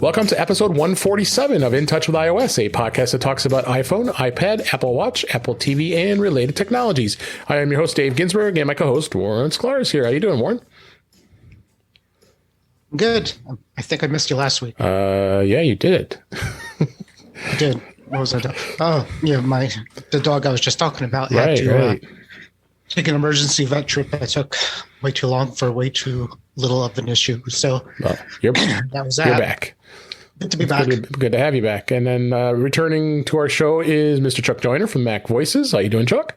Welcome to episode 147 of In Touch with iOS, a podcast that talks about iPhone, iPad, Apple Watch, Apple TV, and related technologies. I am your host, Dave Ginsburg, and my co-host, Warren Sklar, is here. How you doing, Warren? Good. I think I missed you last week. Yeah, you did. I did. What was I doing? Oh, yeah, the dog I was just talking about had to take an emergency vet trip that took way too long for way too little of an issue. So well, you're back. Good to be back. Good to have you back. And then returning to our show is Mr. Chuck Joyner from Mac Voices. How you doing, Chuck?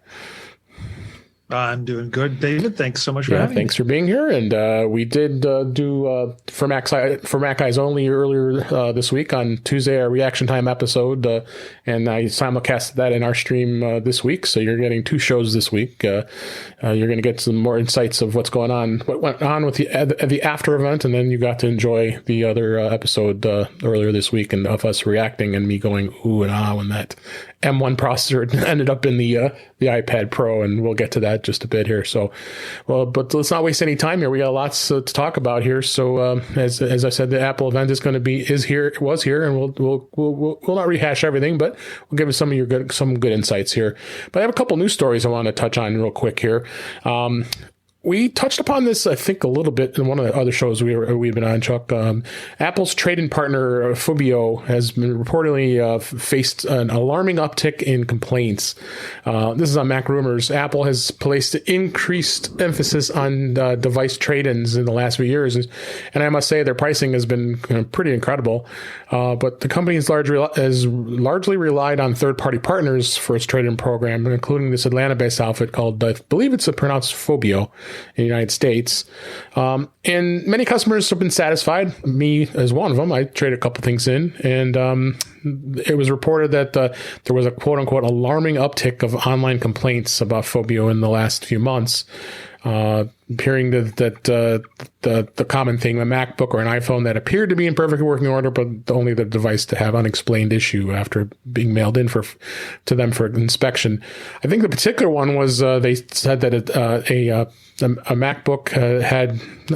I'm doing good, David. Thanks so much for having me. Thanks for being here. And we did do for Mac Eyes Only earlier this week on Tuesday, our reaction time episode, and I simulcasted that in our stream this week. So you're getting two shows this week. You're going to get some more insights of what went on with the after event, and then you got to enjoy the other episode earlier this week, and of us reacting and me going ooh and ah when that M1 processor ended up in the iPad Pro, and we'll get to that just a bit here. So, but let's not waste any time here. We got lots to talk about here. So, as I said, the Apple event is here, and we'll not rehash everything, but we'll give you some good insights here. But I have a couple news stories I want to touch on real quick here. We touched upon this, I think, a little bit in one of the other shows we've been on, Chuck. Apple's trade-in partner, Phobio, has been reportedly faced an alarming uptick in complaints. This is on Mac Rumors. Apple has placed increased emphasis on device trade-ins in the last few years, and I must say their pricing has been pretty incredible. But the company has largely relied on third-party partners for its trade-in program, including this Atlanta-based outfit called, I believe it's pronounced Phobio, in the United States. And many customers have been satisfied, me as one of them. I traded a couple things in, and it was reported that there was a quote-unquote alarming uptick of online complaints about Phobio in the last few months. Appearing that the common thing, a MacBook or an iPhone that appeared to be in perfect working order, but only the device to have unexplained issue after being mailed in to them for inspection. I think the particular one was they said that a MacBook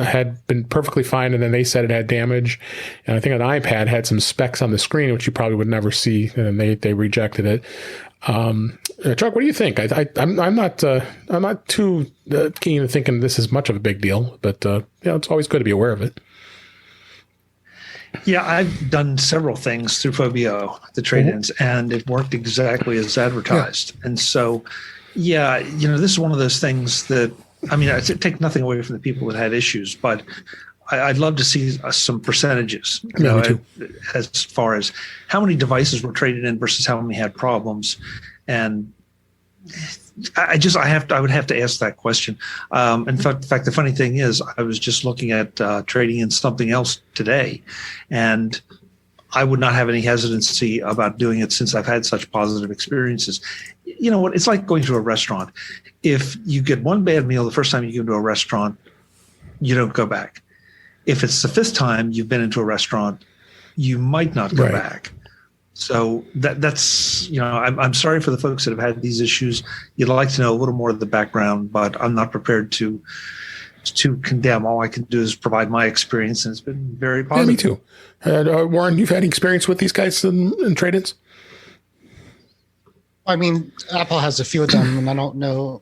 had been perfectly fine, and then they said it had damage, and I think an iPad had some specks on the screen which you probably would never see, and they rejected it. Chuck, what do you think? I'm not too keen to thinking this is much of a big deal, but it's always good to be aware of it. Yeah, I've done several things through Phobio, the trade-ins, and it worked exactly as advertised. Yeah. And so, this is one of those things that, I take nothing away from the people that had issues, but I'd love to see some percentages, as far as how many devices were traded in versus how many had problems. And I would have to ask that question. In fact, the funny thing is, I was just looking at trading in something else today, and I would not have any hesitancy about doing it since I've had such positive experiences. You know what? It's like going to a restaurant. If you get one bad meal the first time you go to a restaurant, you don't go back. If it's the fifth time you've been into a restaurant, you might not go back. So that's I'm sorry for the folks that have had these issues. You'd like to know a little more of the background, but I'm not prepared to condemn. All I can do is provide my experience, and it's been very positive. Yeah, me too. Warren, you've had experience with these guys in trade-ins? Apple has a few of them, and I don't know.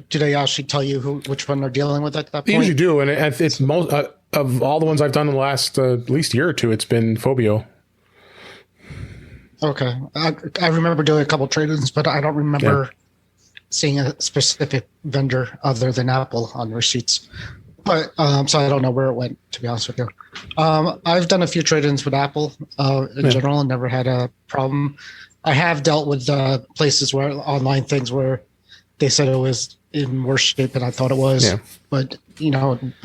Do they actually tell you which one they're dealing with at that point? They usually do, and it's most of all the ones I've done in the last at least year or two, it's been Phobio. Okay. I remember doing a couple trade-ins, but I don't remember seeing a specific vendor other than Apple on receipts. But so I don't know where it went, to be honest with you. I've done a few trade-ins with Apple in general and never had a problem. I have dealt with places online things where they said it was in worse shape than I thought it was. Yeah. But, we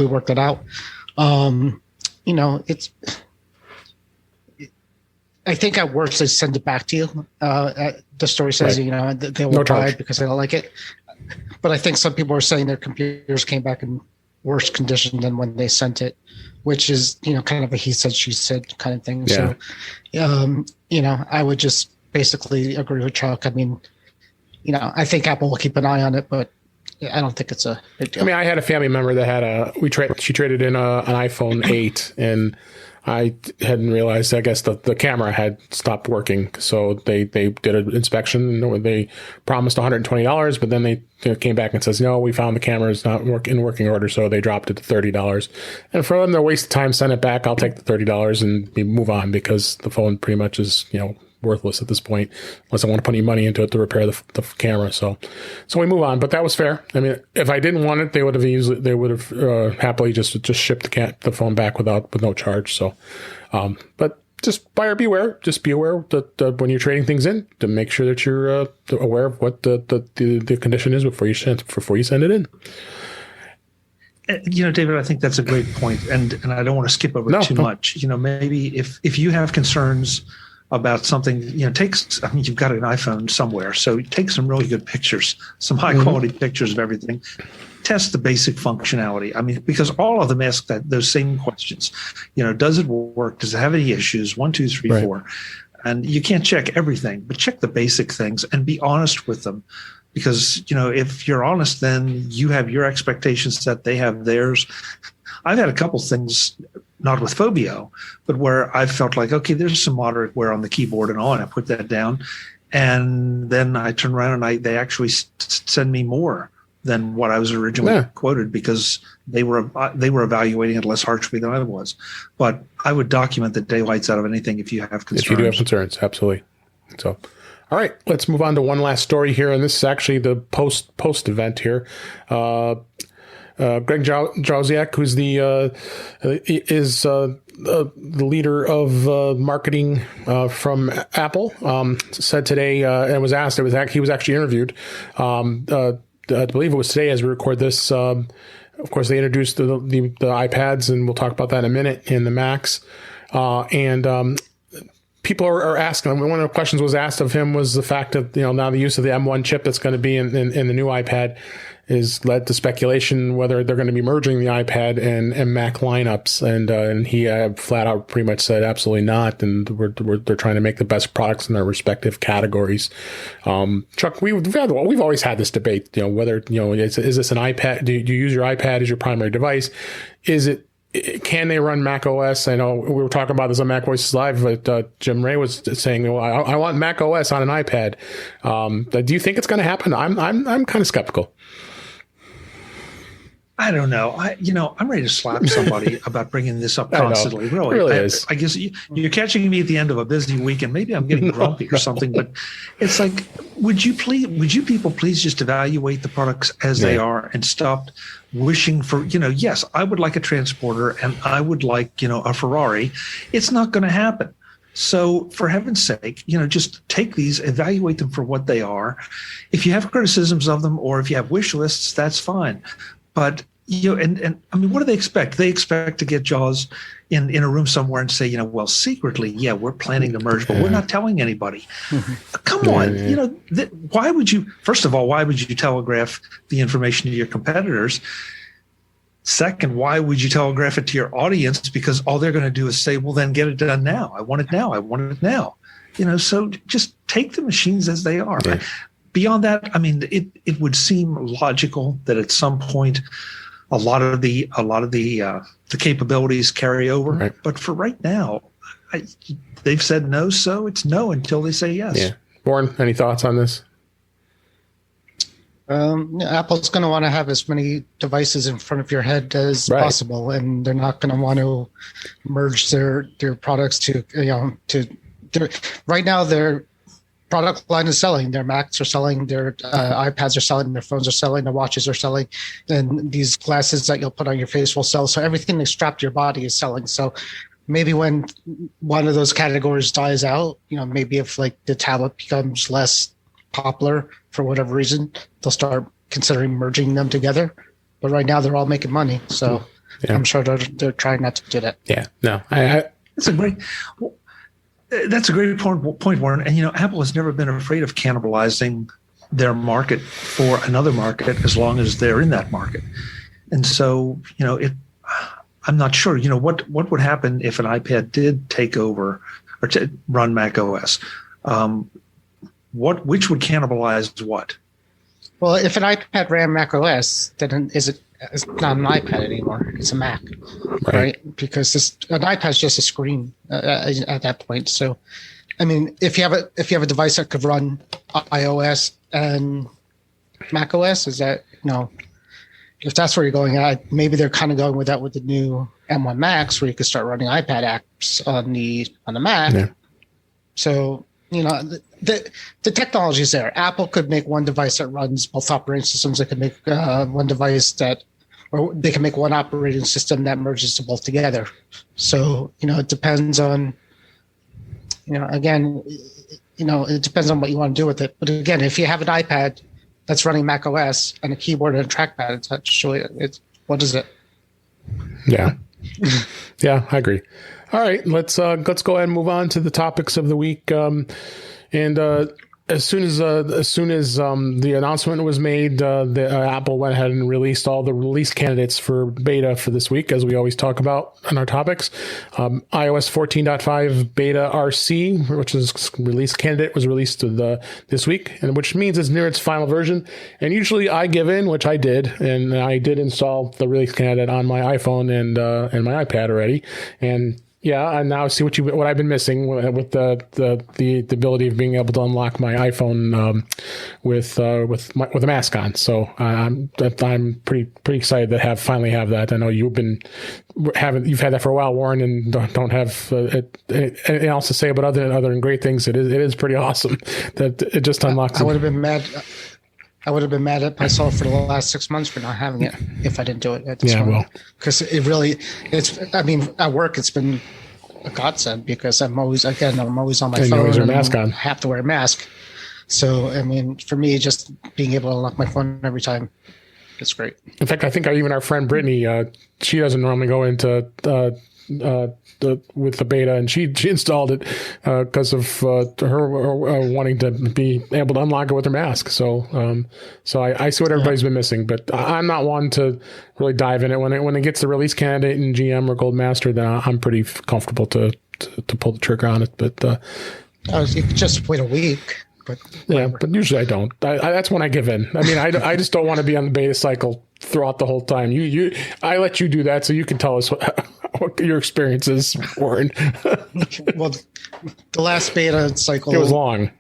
worked it out. I think at worst they send it back to you. The story says, they will buy it because they don't like it. But I think some people are saying their computers came back in worse condition than when they sent it, which is, kind of a he said, she said kind of thing. Yeah. So, I would just basically agree with Chuck. I think Apple will keep an eye on it, but I don't think it's a big deal. I had a family member that had she traded in an iPhone 8, and I hadn't realized, I guess the camera had stopped working. So they did an inspection where they promised $120, but then they came back and says, no, we found the camera is not in working order. So they dropped it to $30. And for them to waste time, send it back, I'll take the $30 and move on, because the phone pretty much is, worthless at this point, unless I want to put any money into it to repair the camera. So we move on, but that was fair. I mean, if I didn't want it, they would have happily just shipped the phone back with no charge. So, but just buyer beware. Just be aware that when you're trading things in, to make sure that you're aware of what the condition is before you send it in. David, I think that's a great point, and I don't want to skip over too much. Maybe if you have concerns about something, you've got an iPhone somewhere, so take some really good pictures, some high quality pictures of everything. Test the basic functionality. I mean, because all of them ask those same questions. Does it work? Does it have any issues? 1, 2, 3, 4. And you can't check everything, but check the basic things and be honest with them. Because, if you're honest, then you have your expectations set, they have theirs. I've had a couple things, not with Phobio, but where I felt like, okay, there's some moderate wear on the keyboard and all, and I put that down. And then I turn around and they actually send me more than what I was originally quoted, because they were evaluating it less harshly than I was. But I would document the daylights out of anything if you have concerns. If you do have concerns, absolutely. So, all right, let's move on to one last story here, and this is actually the post event here. Greg Joswiak, who's the leader of marketing from Apple, said today, and was asked. He was actually interviewed. I believe it was today as we record this. Of course, they introduced the iPads, and we'll talk about that in a minute, and the Macs. People are asking. One of the questions was asked of him was the fact of now the use of the M1 chip that's going to be in the new iPad is led to speculation whether they're going to be merging the iPad and Mac lineups, and he flat out pretty much said absolutely not, and they're trying to make the best products in their respective categories. Chuck, we've always had this debate, whether is this an iPad? Do you use your iPad as your primary device? Can they run Mac OS? I know we were talking about this on Mac Voices Live, but Jim Ray was saying, well, I want Mac OS on an iPad. Do you think it's going to happen? I'm kind of skeptical. I don't know. I'm ready to slap somebody about bringing this up constantly. It really is. I guess you're catching me at the end of a busy week, and maybe I'm getting grumpy or something. But it's like, would you people please just evaluate the products as they are and stop wishing for, yes, I would like a transporter and I would like, a Ferrari. It's not going to happen. So for heaven's sake, just take these, evaluate them for what they are. If you have criticisms of them, or if you have wish lists, that's fine. But, and I mean, what do they expect? They expect to get Jaws in a room somewhere and say, well, secretly, we're planning to merge, but we're not telling anybody. Come on. Why would you telegraph the information to your competitors? Second, why would you telegraph it to your audience? Because all they're going to do is say, well, then get it done now. I want it now. I want it now. So just take the machines as they are. Yeah. Beyond that, I mean, it would seem logical that at some point a lot of the capabilities carry over. Right. But for right now, they've said no, so it's no until they say yes. Yeah. Warren, any thoughts on this? Apple's going to want to have as many devices in front of your head as possible, and they're not going to want to merge their products to right now their product line is selling. Their Macs are selling, their iPads are selling, their phones are selling, their watches are selling, and these glasses that you'll put on your face will sell. So everything that's strapped to your body is selling. So maybe when one of those categories dies out, maybe if like the tablet becomes less popular for whatever reason, they'll start considering merging them together. But right now they're all making money. So I'm sure they're trying not to do that. Yeah, no, That's a great point, Warren. And, Apple has never been afraid of cannibalizing their market for another market as long as they're in that market. And so, I'm not sure, what would happen if an iPad did take over or to run Mac OS? Which would cannibalize what? Well, if an iPad ran Mac OS, then it's not an iPad anymore. It's a Mac, right? Because an iPad's just a screen at that point. So, I mean, if you have a device that could run iOS and Mac OS, is that if that's where you're going at, maybe they're kind of going with that with the new M1 Max, where you could start running iPad apps on the Mac. Yeah. So the technology is there. Apple could make one device that runs both operating systems. They could make one device or they can make one operating system that merges to both together. So it depends on it depends on what you want to do with it. But again, if you have an iPad that's running Mac OS and a keyboard and a trackpad, it's actually what is it? Yeah. Yeah, I agree. All right, let's go ahead and move on to the topics of the week. As soon as the announcement was made, Apple went ahead and released all the release candidates for beta for this week, as we always talk about on our topics. iOS 14.5 beta RC, which is release candidate, was released this week, and which means it's near its final version. And usually I give in, which I did, and I did install the release candidate on my iPhone and my iPad already, and yeah, I now see what I've been missing with the ability of being able to unlock my iPhone with a mask on. So I'm pretty excited to finally have that. I know you've had that for a while, Warren, and don't have anything else to say about other than great things. It is pretty awesome that it just unlocks. I would have been mad. I would have been mad at myself for the last 6 months for not having it if I didn't do it at this point. Well, because at work it's been a godsend because I'm always on my phone and mask on. Have to wear a mask. So, I mean, for me, just being able to unlock my phone every time, it's great. In fact, I think even our friend Brittany, she doesn't normally go into with the beta, and she installed it because of her wanting to be able to unlock it with her mask. So I see what everybody's been missing, but I'm not one to really dive in it. When it gets the release candidate in GM or Gold Master, then I'm pretty comfortable to pull the trigger on it. But you could just wait a week. But usually I don't. That's when I give in. I mean, I just don't want to be on the beta cycle throughout the whole time. I let you do that so you can tell us what your experience is, Warren. Well, the last beta cycle, it was long.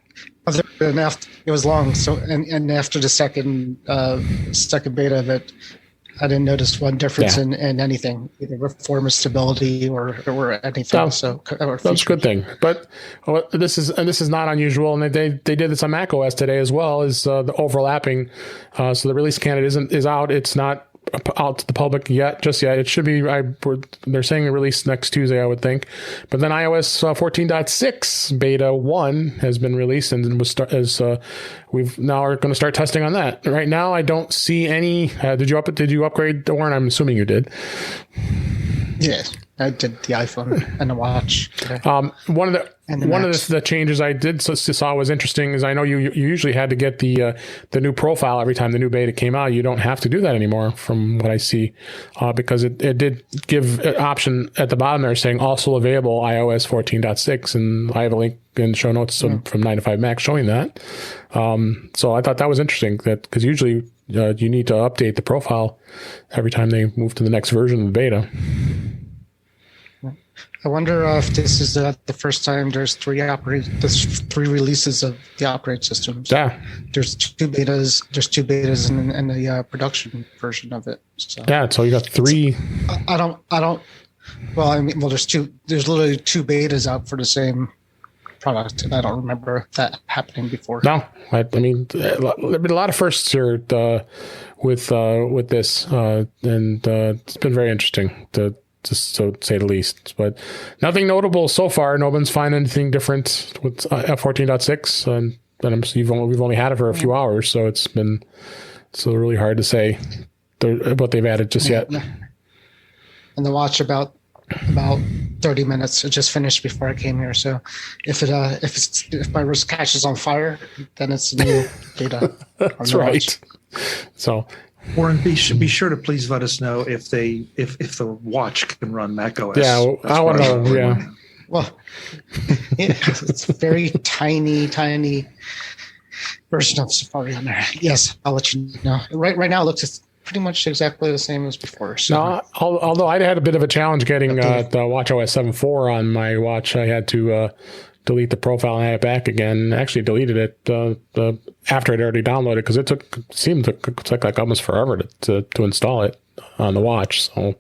It was long. So and after the second beta of it, I didn't notice one difference in anything, either performance stability or anything. That's a good thing. But this is not unusual, and they did this on Mac OS today as well, is the overlapping. So the release candidate is out. It's not out to the public just yet. It should be. They're saying the release next Tuesday, I would think. But then iOS 14.6 beta 1 has been released, and we've now are going to start testing on that. Right now, I don't see any. Did you upgrade, Warren? I'm assuming you did. Yes, I did the iPhone and the watch today. One of the changes I saw was interesting is I know you usually had to get the new profile every time the new beta came out. You don't have to do that anymore from what I see, because it did give an option at the bottom there saying also available iOS 14.6, and I have a link in the show notes from 9 to 5 Mac showing that. So I thought that was interesting, that because usually you need to update the profile every time they move to the next version of the beta. I wonder if this is the first time there's three releases of the operating systems. Yeah, there's two betas in the production version of it. So. Yeah, so you got three. I don't. Well, there's literally two betas out for the same product, and I don't remember that happening before. No, there've been a lot of firsts here with this, and it's been very interesting to say the least. But nothing notable so far. No one's finding anything different with F14.6, and we've only had it for a few hours, so it's really hard to say what they've added just yet. And the watch about 30 minutes. It just finished before I came here. So if my wrist catches on fire, then it's new data. That's right. So, Warren, be sure to please let us know if the watch can run Mac OS. Yeah, I want to know. Yeah. Well, it's very tiny. version of Safari on there. Yes, I'll let you know. Right now, it looks pretty much exactly the same as before. So. No, although I had a bit of a challenge getting the watchOS 7.4 on my watch, I had to delete the profile and add it back again. I actually deleted it after I'd already downloaded because it seemed to take like almost forever to install it on the watch. So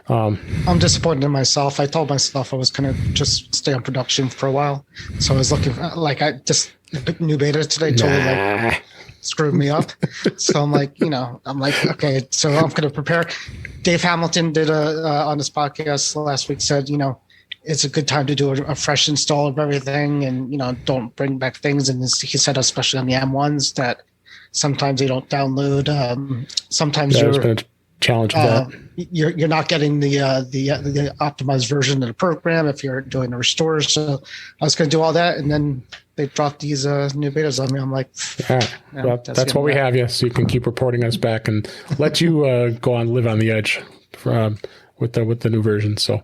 I'm disappointed in myself. I told myself I was going to just stay on production for a while, so I was looking the new beta today totally screwed me up. So I'm like, okay, so I'm going to prepare. Dave Hamilton did on his podcast last week said, it's a good time to do a fresh install of everything and, don't bring back things. And he said, especially on the M1s, that sometimes they don't download. Sometimes there's been a challenge with that. You're not getting the optimized version of the program if you're doing a restore. So I was going to do all that, and then they dropped these new betas on me. I'm like, all right. Well, that's what we have you, so you can keep reporting us back and let you go on live on the edge with the new version. So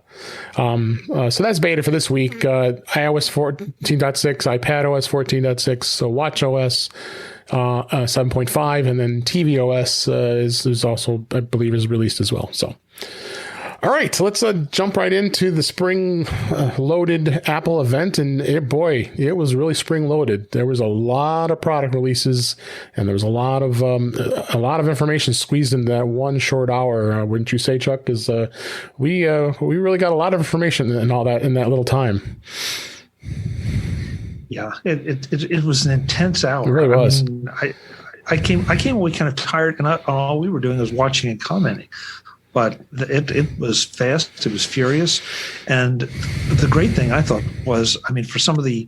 that's beta for this week. iOS 14.6, iPadOS 14.6, so watchOS 7.5, and then tvOS is also, I believe, is released as well. So, all right, so let's jump right into the spring loaded Apple event, and it was really spring loaded. There was a lot of product releases, and there was a lot of information squeezed into that one short hour. Wouldn't you say, Chuck? Because we really got a lot of information and all that in that little time. Yeah, it was an intense hour. It really was. I came away kind of tired, and all we were doing was watching and commenting. But it was fast. It was furious, and the great thing I thought was, for some of the,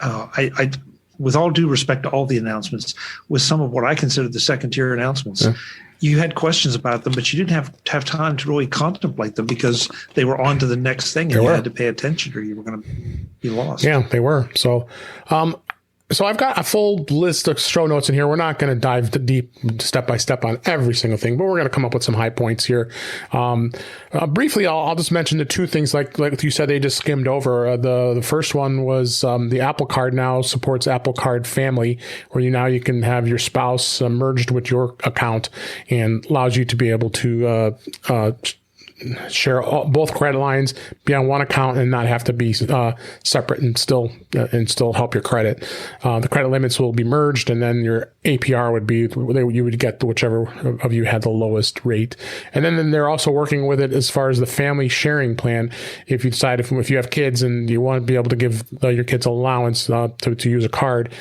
I with all due respect to all the announcements, with some of what I considered the second tier announcements. Yeah. You had questions about them, but you didn't have time to really contemplate them because they were on to the next thing, and you had to pay attention or you were going to be lost. Yeah, they were. So, so I've got a full list of show notes in here. We're not going to dive deep step by step on every single thing, but we're going to come up with some high points here. Briefly, I'll just mention the two things like you said, they just skimmed over. The first one was the Apple Card now supports Apple Card Family, where you can have your spouse merged with your account and allows you to be able to share both credit lines, be on one account, and not have to be separate and still help your credit. The credit limits will be merged, and then your APR would be you would get whichever of you had the lowest rate. And then they're also working with it as far as the family sharing plan. If you decide if you have kids and you want to be able to give your kids allowance to use a card,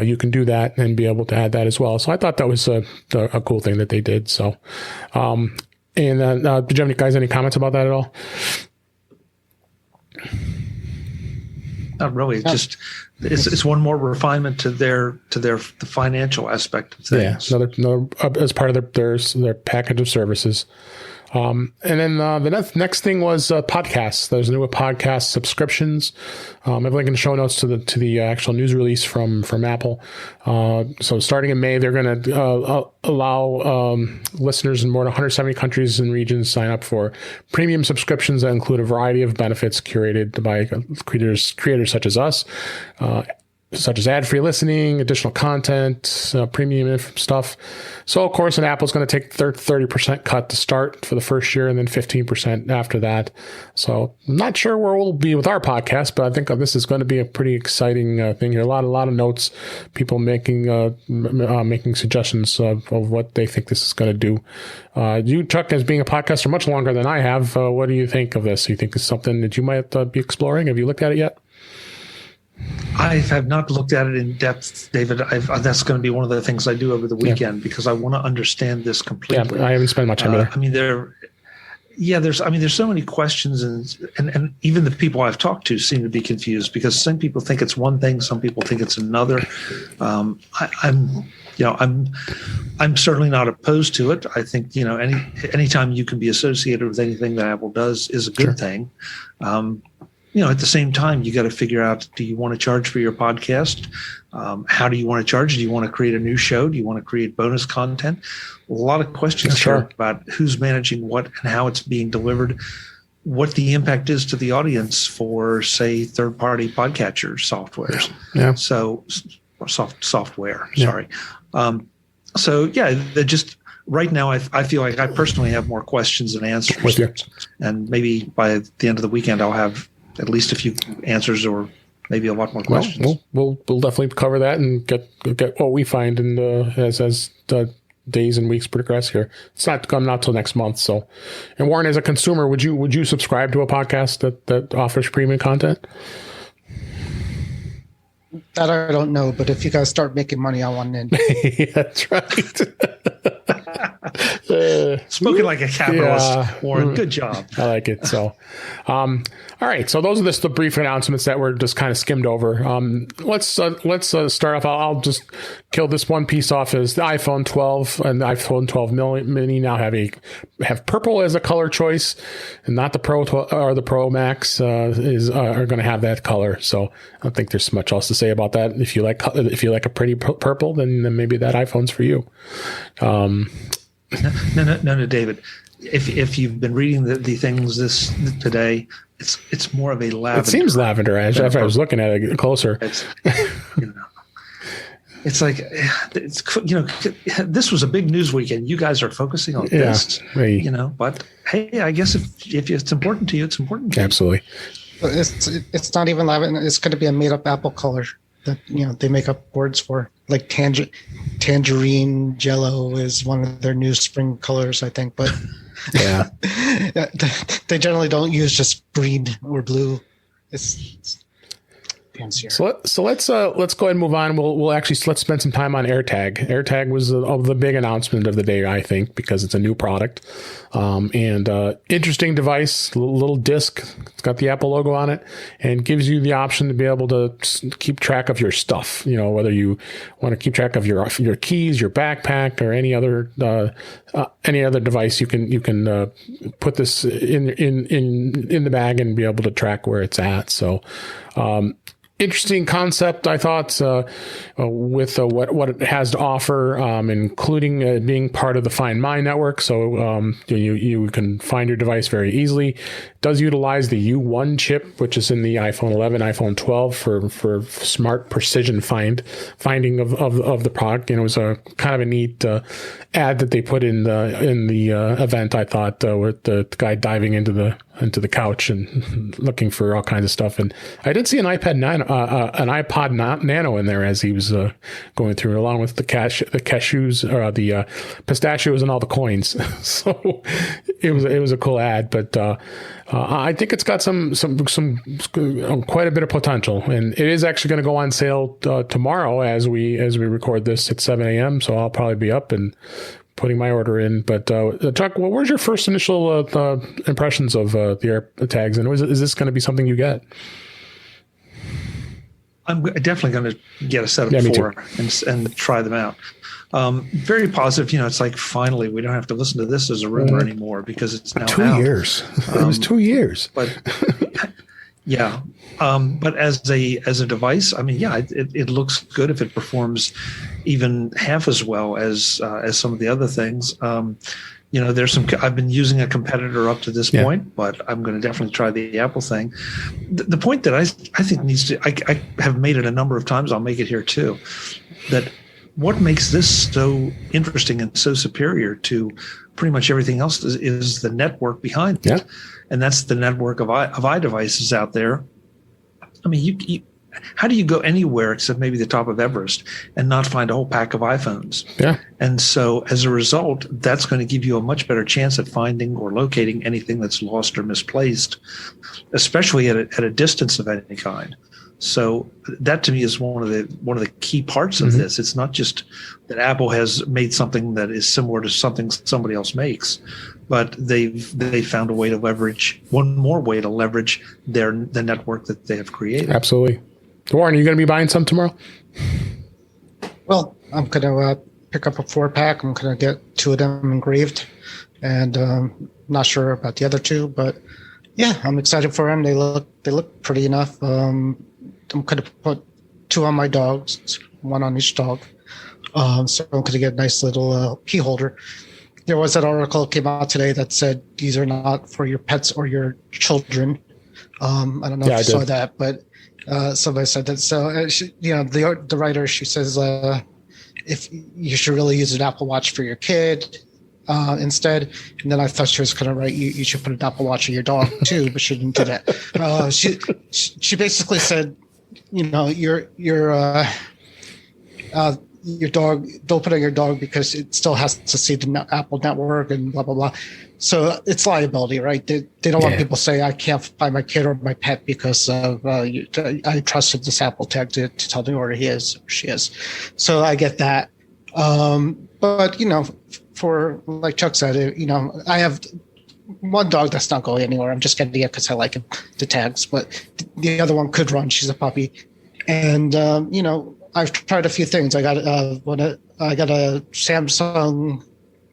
you can do that and be able to add that as well. So I thought that was a cool thing that they did. So. And did you have any comments about that at all? Not really. Just it's one more refinement to the financial aspect of things. Yeah, another as part of their package of services. And then the next thing was podcasts. There's new podcast subscriptions. I have a link in the show notes to the actual news release from Apple. So starting in May, they're going to allow listeners in more than 170 countries and regions sign up for premium subscriptions that include a variety of benefits curated by creators such as us. Such as ad-free listening, additional content, premium stuff. So, of course, Apple's going to take 30% cut to start for the first year and then 15% after that. So, I'm not sure where we'll be with our podcast, but I think this is going to be a pretty exciting thing here. A lot of notes, people making suggestions of what they think this is going to do. You, Chuck, as being a podcaster much longer than I have, what do you think of this? Do you think it's something that you might be exploring? Have you looked at it yet? I have not looked at it in depth, David. That's going to be one of the things I do over the weekend because I want to understand this completely. Yeah, I haven't spent much time there. There's so many questions, and even the people I've talked to seem to be confused because some people think it's one thing, some people think it's another. I'm certainly not opposed to it. I think anytime you can be associated with anything that Apple does is a good thing. At the same time, you got to figure out, do you want to charge for your podcast? How do you want to charge? Do you want to create a new show? Do you want to create bonus content? A lot of questions about who's managing what and how it's being delivered, what the impact is to the audience for, say, third-party podcatcher softwares. Yeah. So software. Yeah. Sorry. So yeah, they're just right now. I feel like I personally have more questions than answers. With you. And maybe by the end of the weekend, I'll have at least a few answers, or maybe a lot more questions. We'll definitely cover that and get what we find in as the days and weeks progress here. It's not coming out till next month. So, and Warren, as a consumer, would you subscribe to a podcast that offers premium content? That I don't know, but if you guys start making money, I want in. That's right. Spoken like a capitalist, Warren. Good job. I like it. So, all right. So those are just the brief announcements that were just kind of skimmed over. Let's start off. I'll just kill this one piece off. Is the iPhone 12 and the iPhone 12 mini now have purple as a color choice, and not the Pro or the Pro Max are going to have that color. So I don't think there's much else to say about that. If you like a pretty purple, then maybe that iPhone's for you. No, David. If you've been reading the things today, it's more of a lavender. It seems lavender. If I was looking at it closer, it's like this was a big news weekend. You guys are focusing on this, But hey, I guess if it's important to you, it's important to you. Absolutely. It's not even lavender. It's going to be a made up apple color that they make up words for, like tangerine jello is one of their new spring colors, I think, but yeah. They generally don't use just green or blue. It's fancier. So let's go ahead and move on. Let's spend some time on AirTag. AirTag was the big announcement of the day, I think, because it's a new product, and interesting device, little disc. It's got the Apple logo on it, and gives you the option to be able to keep track of your stuff. Whether you want to keep track of your keys, your backpack, or any other device, you can put this in the bag and be able to track where it's at. So. Interesting concept, I thought, with what it has to offer, including being part of the Find My network. So you can find your device very easily. It does utilize the U1 chip, which is in the iPhone 11, iPhone 12 for smart precision finding of the product. It was a kind of a neat ad that they put in the event. I thought with the guy diving into the couch and looking for all kinds of stuff. And I did see an iPod Nano in there as he was going through, along with the cashews or the pistachios and all the coins. So it was a cool ad, but I think it's got some quite a bit of potential, and it is actually going to go on sale tomorrow as we record this at 7 a.m. So I'll probably be up and putting my order in. But Chuck, what were your first initial impressions of the AirTags, and is this going to be something you get? I'm definitely going to get a set of 4 and try them out. Very positive. It's like finally we don't have to listen to this as a rumor anymore, because it's now 2 years. It was 2 years. But yeah. But as a device, it looks good if it performs even half as well as some of the other things. There's I've been using a competitor up to this point, but I'm going to definitely try the Apple thing. The point that I think needs to, I have made it a number of times, I'll make it here too, that what makes this so interesting and so superior to pretty much everything else is the network behind it. And that's the network of iDevices out there. How do you go anywhere except maybe the top of Everest and not find a whole pack of iPhones? Yeah. And so as a result, that's going to give you a much better chance at finding or locating anything that's lost or misplaced, especially at a distance of any kind. So that to me is one of the key parts of this. It's not just that Apple has made something that is similar to something somebody else makes, but they found a way to leverage one more way to leverage the network that they have created. Absolutely. Warren, are you going to be buying some tomorrow? Well, I'm going to pick up a 4-pack. I'm going to get 2 of them engraved, and not sure about the other 2, but yeah, I'm excited for them. They look pretty enough. I'm going to put 2 on my dogs, 1 on each dog. So I'm going to get a nice little key holder. There was that article that came out today that said these are not for your pets or your children. I don't know if you saw that, but Somebody said that. So, the writer, she says, if you should really use an Apple Watch for your kid instead. And then I thought she was going to write, you should put an Apple Watch on your dog too, but she didn't do that. She basically said, your dog, don't put on your dog because it still has to see the Apple network and blah, blah, blah. So it's liability, right? They don't want people to say, I can't buy my kid or my pet because of, I trusted this Apple tag to tell me where he is or she is. So I get that. But, for like Chuck said, I have one dog that's not going anywhere. I'm just getting it because I like him, the tags. But the other one could run. She's a puppy. And, I've tried a few things. I got a Samsung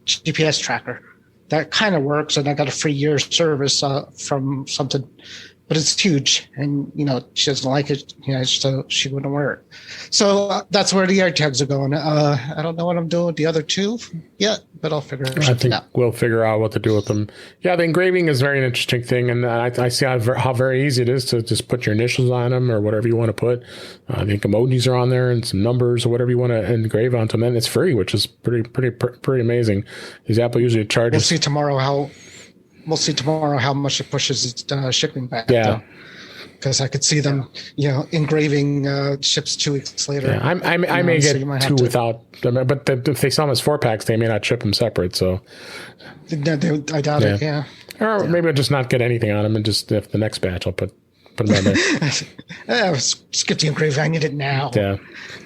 GPS tracker that kind of works, and I got a free year service from something, but it's huge, and she doesn't like it, so she wouldn't wear it. So that's where the AirTags are going. I don't know what I'm doing with the other two yet, but I'll figure it out. I think we'll figure out what to do with them. Yeah, the engraving is very an interesting thing, and I see how very easy it is to just put your initials on them or whatever you want to put. I think emojis are on there and some numbers or whatever you want to engrave onto them, and it's free, which is pretty amazing. Because Apple usually charges. We'll see tomorrow how much it pushes its shipping back. Yeah. Because I could see them, engraving ships 2 weeks later. Yeah, I may get two without, but if they sell them as 4-packs, they may not ship them separate. So I doubt it. Yeah. Or maybe I'll just not get anything on them, and just if the next batch I'll put them on there. Skip the engraving. I need it now. Yeah.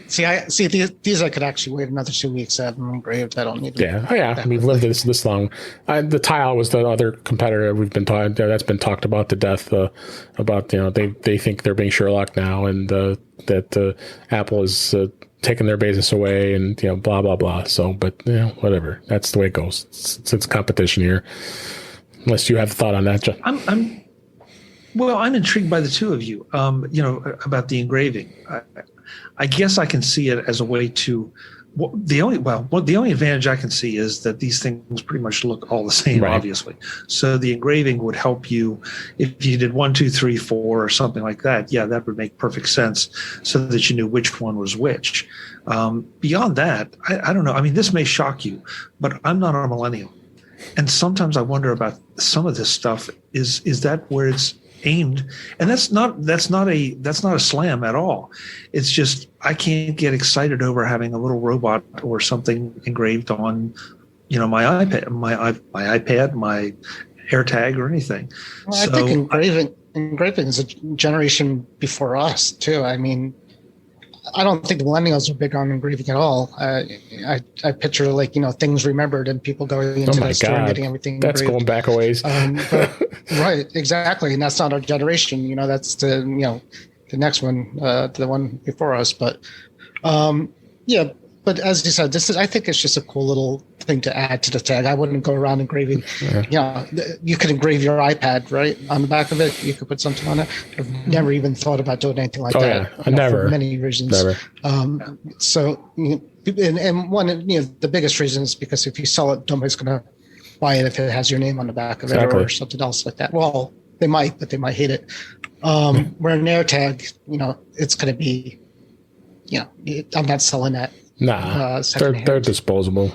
See, these I could actually wait another 2 weeks to have them engraved. I don't need them. Yeah. Oh, yeah. We've lived this long. The Tile was the other competitor we've been talking. That's been talked about to death. About they think they're being Sherlock now, and that Apple is taking their business away, and blah blah blah. So, but whatever. That's the way it goes. It's competition here. Unless you have a thought on that, John. I'm intrigued by the two of you. About the engraving. I guess I can see it as a way to. The only advantage I can see is that these things pretty much look all the same, right. Obviously. So the engraving would help you if you did 1, 2, 3, 4 or something like that. Yeah, that would make perfect sense, so that you knew which one was which. Beyond that, I don't know. I mean, this may shock you, but I'm not a millennial, and sometimes I wonder about some of this stuff. Is that where it's aimed? And that's not a slam at all. It's just I can't get excited over having a little robot or something engraved on my iPad, my AirTag or anything. Well, I think engraving is a generation before us too. I mean, I don't think the millennials are big on engraving at all. I picture things remembered and people going into the store and getting everything that's engraved. Going back a ways. Right, exactly, and that's not our generation. That's the next one, the one before us. But but as you said, I think it's just a cool little thing to add to the tag. I wouldn't go around engraving. Yeah. You could engrave your iPad right on the back of it. You could put something on it. I've never even thought about doing anything like that. Yeah. Never. For many reasons. Never. So and one the biggest reason is because if you sell it, nobody's going to buy it if it has your name on the back of it or something else like that. Well, they might, but they might hate it. Where an AirTag, it's going to be, I'm not selling that. Nah, they're disposable.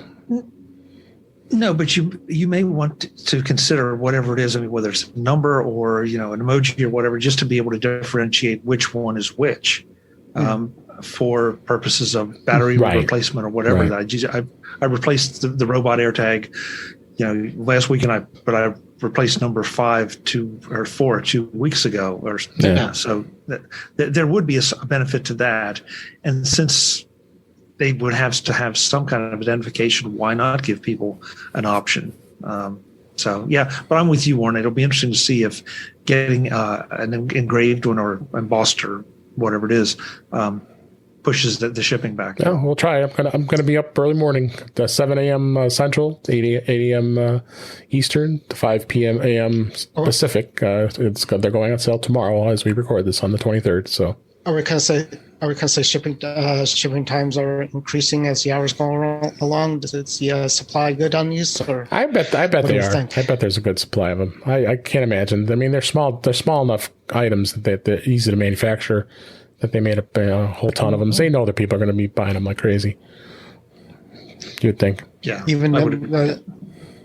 No, but you may want to consider whatever it is. I mean, whether it's a number or an emoji or whatever, just to be able to differentiate which one is which, for purposes of battery replacement or whatever. Right. I replaced the robot AirTag, last week, but I replaced number 5 or 4 2 weeks ago, so there would be a benefit to that, and since they would have to have some kind of identification, why not give people an option? But I'm with you, Warren. It'll be interesting to see if getting an engraved one or embossed or whatever it is pushes the shipping back. Yeah, we'll try. I'm gonna be up early morning, 7 a.m. Central, 8 a.m. Eastern, to 5 p.m. a.m. Pacific. They're going on sale tomorrow as we record this on the 23rd. So. Are we going to say Are we going to say shipping times are increasing as the hours go along? Does it see supply good on these? Or I bet they are. think? I bet there's a good supply of them. I can't imagine. I mean, they're small enough items that they're easy to manufacture that they made a whole ton of them. So they know that people are going to be buying them like crazy. You'd think. Yeah. Even the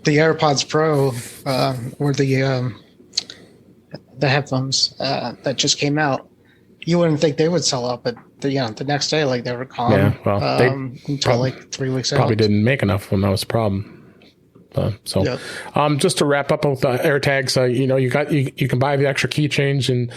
AirPods Pro or the headphones that just came out, you wouldn't think they would sell out, but the next day, like, they were gone. Yeah, well, they until like 3 weeks out. Probably didn't make enough when that was the problem. Just to wrap up with the AirTags, you can buy the extra key change, and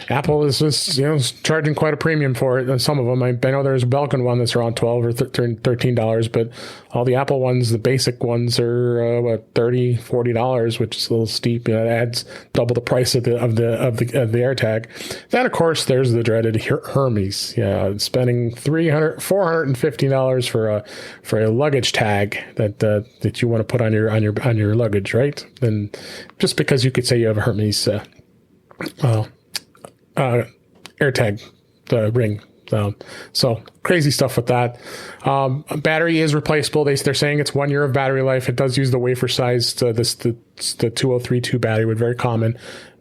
Apple is just charging quite a premium for it. And some of them, I know there's a Belkin one that's around $12 or $13, but all the Apple ones, the basic ones, are $30, $40, which is a little steep. It adds double the price of the AirTag. Then of course there's the dreaded Hermes. Yeah, spending $450 for a luggage tag that you want to put on your luggage, right? And just because you could say you have a Hermes AirTag ring. So crazy stuff with that. Battery is replaceable. They're saying it's 1 year of battery life. It does use the wafer size. The 2032 battery, would very common,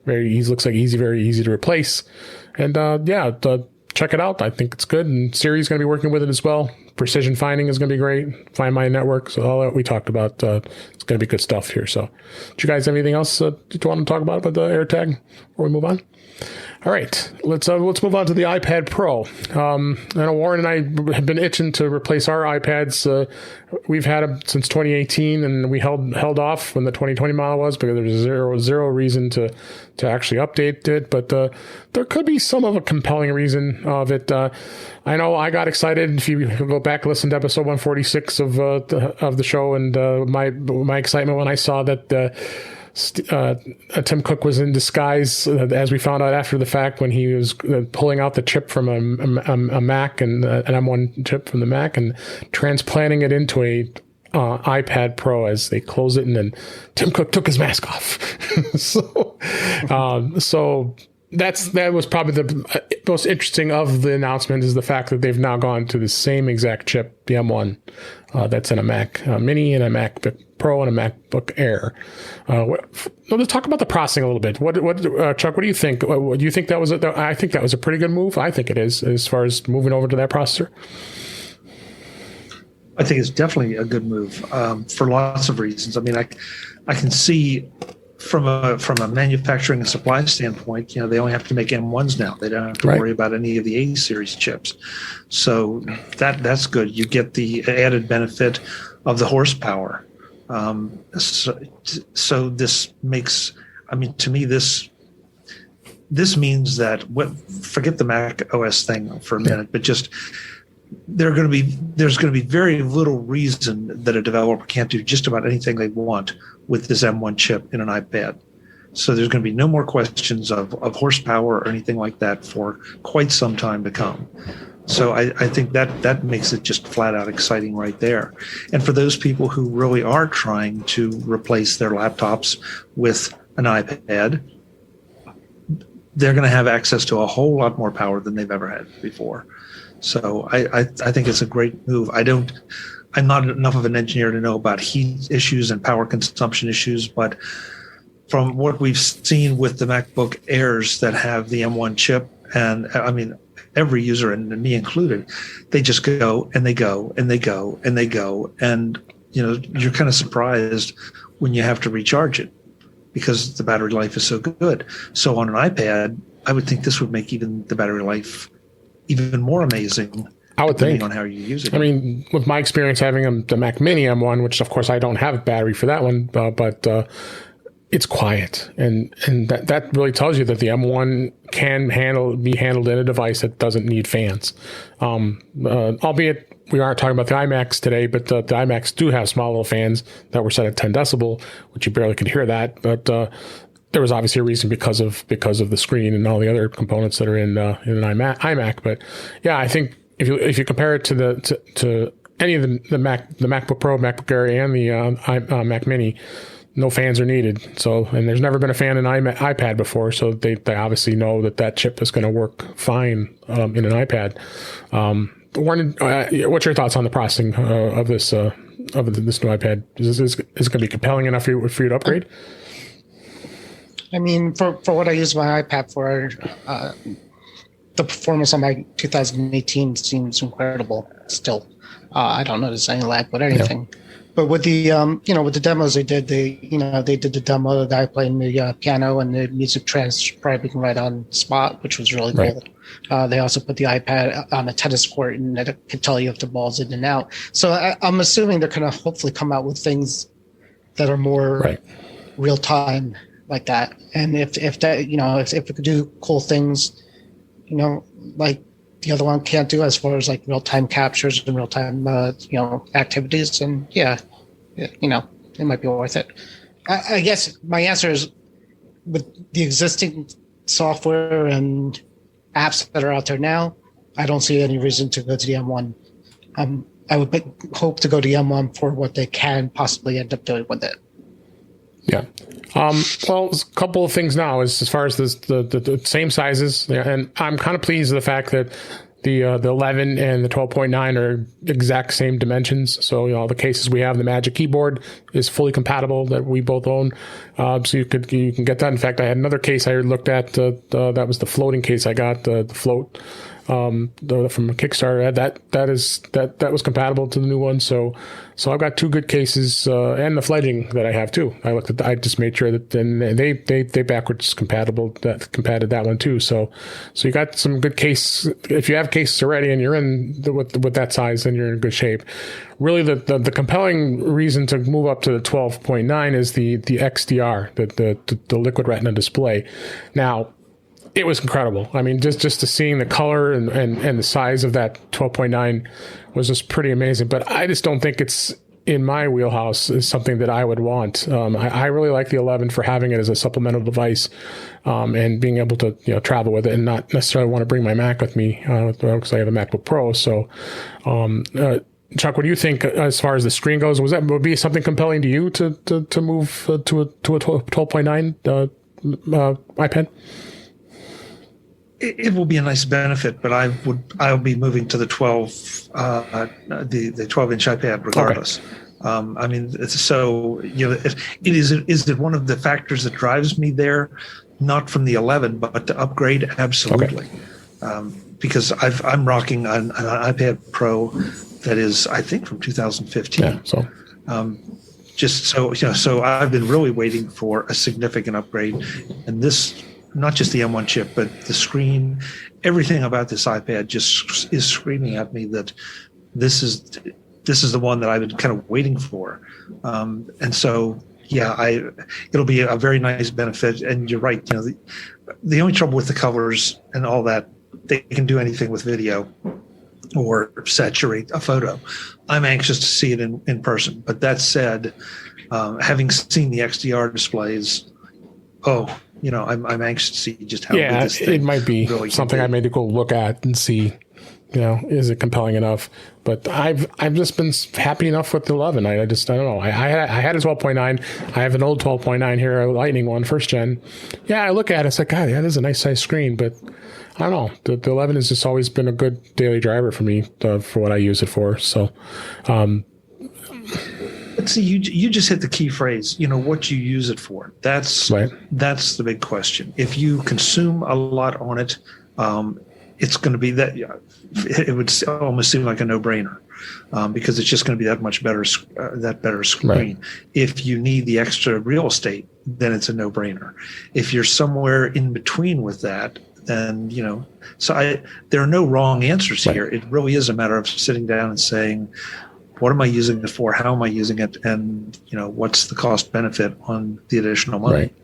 very easy. Looks like very easy to replace. And check it out. I think it's good. And Siri's going to be working with it as well. Precision finding is going to be great. Find My Network. So all that we talked about, it's going to be good stuff here. So do you guys have anything else you want to talk about the AirTag before we move on? All right, let's move on to the iPad Pro. I know Warren and I have been itching to replace our iPads. We've had them since 2018, and we held off when the 2020 model was because there was zero reason to actually update it. But there could be some of a compelling reason of it. I know I got excited. If you go back and listen to episode 146 of the show, and my excitement when I saw that. Tim Cook was in disguise, as we found out after the fact, when he was pulling out the chip from a Mac and an M1 chip from the Mac and transplanting it into a iPad Pro as they close it, and then Tim Cook took his mask off. So that was probably the most interesting of the announcement, is the fact that they've now gone to the same exact chip, the M1, that's in a Mac Mini and a MacBook Pro and a MacBook Air. Let's talk about the processing a little bit. Chuck, what do you think? Do you think that was I think that was a pretty good move. I think it is, as far as moving over to that processor. I think it's definitely a good move for lots of reasons. I mean, I can see from a manufacturing and supply standpoint, they only have to make M1s now. They don't have to worry about any of the A series chips. So that's good. You get the added benefit of the horsepower. So this makes, to me, this means that forget the Mac OS thing for a minute, but just there's going to be very little reason that a developer can't do just about anything they want with this M1 chip in an iPad. So there's going to be no more questions of horsepower or anything like that for quite some time to come. So I think that makes it just flat out exciting right there. And for those people who really are trying to replace their laptops with an iPad, they're going to have access to a whole lot more power than they've ever had before. So I think it's a great move. I'm not enough of an engineer to know about heat issues and power consumption issues, but from what we've seen with the MacBook Airs that have the M1 chip, and every user, and me included, they just go and they go and they go and they go. And, you're kind of surprised when you have to recharge it because the battery life is so good. So on an iPad, I would think this would make even the battery life even more amazing. I would think, on how you use it. With my experience having the Mac Mini M1, which of course I don't have a battery for that one, but it's quiet, and that really tells you that the M1 can be handled in a device that doesn't need fans. Albeit we aren't talking about the iMacs today, but the iMacs do have small little fans that were set at 10 decibel, which you barely could hear that. But there was obviously a reason because of the screen and all the other components that are in an iMac. But yeah, I think if you compare it to any of the MacBook Pro, MacBook Air, and the Mac Mini, no fans are needed. So, and there's never been a fan in iPad before, so they obviously know that chip is going to work fine in an iPad. Warren, what's your thoughts on the processing of this new iPad? Is it going to be compelling enough for you to upgrade? I mean, for what I use my iPad for, the performance on my 2018 seems incredible still. I don't notice any lag with anything. Yeah. But with the with the demos they did, they did the demo of the guy playing the piano and the music transcribing right on spot, which was really cool. They also put the iPad on a tennis court and it could tell you if the ball's in and out. So I'm assuming they're going to hopefully come out with things that are more real time like that. And if that if it could do cool things, like the other one can't do as far as like real time captures and real time activities, and it might be worth it. I guess my answer is with the existing software and apps that are out there now, I don't see any reason to go to the M1. I would hope to go to the M1 for what they can possibly end up doing with it. Yeah. Well, a couple of things now as far as the same sizes, and I'm kind of pleased with the fact that the 11 and the 12.9 are exact same dimensions. So the cases we have, the Magic Keyboard is fully compatible that we both own. So you can get that. In fact, I had another case I looked at. That was the floating case I got, the float. From Kickstarter, that was compatible to the new one. So I've got two good cases, and the fledging that I have too. I just made sure that then they backwards compatible that one too. So you got some good case. If you have cases already and you're in with that size, then you're in good shape. Really, the compelling reason to move up to the 12.9 is the XDR, the liquid retina display. Now, it was incredible. I mean, just to seeing the color and the size of that 12.9 was just pretty amazing. But I just don't think it's in my wheelhouse is something that I would want. I really like the 11 for having it as a supplemental device and being able to travel with it and not necessarily want to bring my Mac with me because I have a MacBook Pro. So, Chuck, what do you think as far as the screen goes? Would be something compelling to you to move to a 12.9 iPad? It will be a nice benefit, but I'll be moving to the 12, the 12-inch iPad regardless. Okay. I mean, so is it one of the factors that drives me there? Not from the 11, but to upgrade, absolutely. Okay. Because I'm rocking an iPad Pro that is, I think, from 2015. Yeah. So. So I've been really waiting for a significant upgrade, and this. Not just the M1 chip, but the screen, everything about this iPad just is screaming at me that this is the one that I've been kind of waiting for. And so, it'll be a very nice benefit. And you're right, the only trouble with the colors and all that, they can do anything with video or saturate a photo. I'm anxious to see it in person. But that said, having seen the XDR displays, I'm anxious to see just how good this thing it might be really something I may go look at and see, is it compelling enough? But I've just been happy enough with the 11. I don't know. I had a 12.9. I have an old 12.9 here, a Lightning one, first gen. Yeah, I look at it, it's like, God, that is a nice size screen, but I don't know. The 11 has just always been a good daily driver for me for what I use it for. So, But see, you just hit the key phrase, what you use it for. That's the big question. If you consume a lot on it, it's going to be that it would almost seem like a no-brainer because it's just going to be that much better, that better screen. Right. If you need the extra real estate, then it's a no-brainer. If you're somewhere in between with that, then, there are no wrong answers here. It really is a matter of sitting down and saying, what am I using it for? How am I using it? And, what's the cost benefit on the additional money? Right.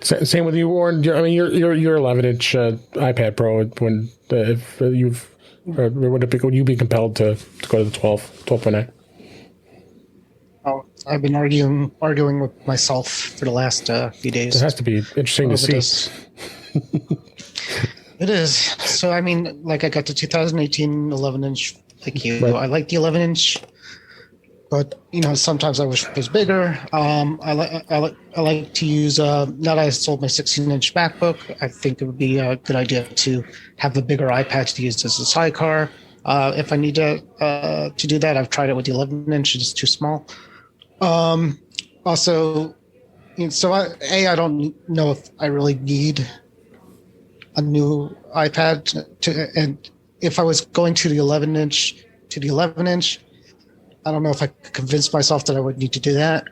Same with you, Warren. I mean, your 11-inch iPad Pro, would you be compelled to go to the 12.9? Oh, I've been arguing with myself for the last few days. It has to be interesting to see. It is. So, I mean, I got the 2018 11-inch like you. Right. I like the 11-inch. but sometimes I wish it was bigger. I like to use. Now that I sold my 16-inch MacBook, I think it would be a good idea to have a bigger iPad to use as a sidecar. If I need to do that, I've tried it with the 11-inch; it's too small. Also, so I don't know if I really need a new iPad and if I was going to the 11-inch I don't know if I could convince myself that I would need to do that.